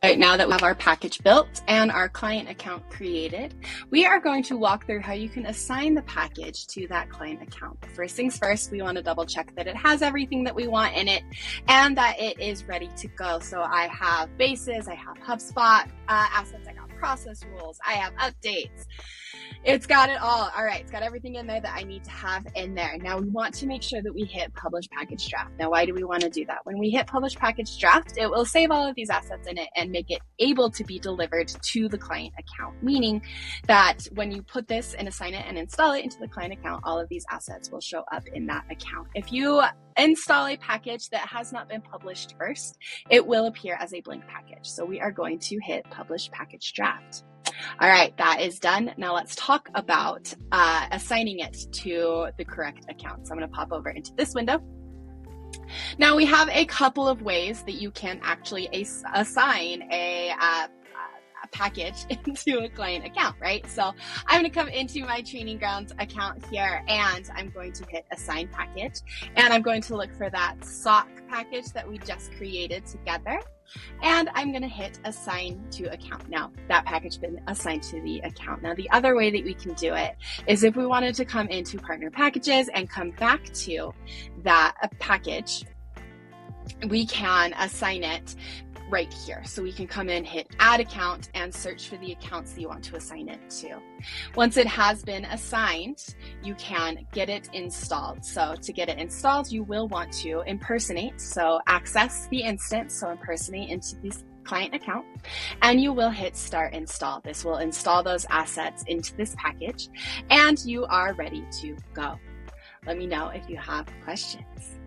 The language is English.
Right now that we have our package built and our client account created, we are going to walk through how you can assign the package to that client account. First things first, we want to double check that it has everything that we want in it and that it is ready to go. So I have bases, I have HubSpot assets, I got process rules, I have updates. It's got it all. All right, it's got everything in there that I need to have in there. Now we want to make sure that we hit publish package draft. Now, why do we want to do that? When we hit publish package draft, it will save all of these assets in it and make it able to be delivered to the client account, meaning that when you put this and assign it and install it into the client account, all of these assets will show up in that account. If you install a package that has not been published first, it will appear as a blank package. So we are going to hit publish package draft. All right, that is done. Now let's talk about assigning it to the correct account. So I'm going to pop over into this window. Now we have a couple of ways that you can actually assign a package into a client account, right? So I'm going to come into my Training Grounds account here and I'm going to hit assign package and I'm going to look for that sock package that we just created together. And I'm going to hit assign to account. Now that package has been assigned to the account. Now the other way that we can do it is if we wanted to come into partner packages and come back to that package, we can assign it right here. So we can come in, hit add account and search for the accounts that you want to assign it to. Once it has been assigned, you can get it installed. So to get it installed, you will want to impersonate. So access the instance, so impersonate into this client account, and you will hit start install. This will install those assets into this package and you are ready to go. Let me know if you have questions.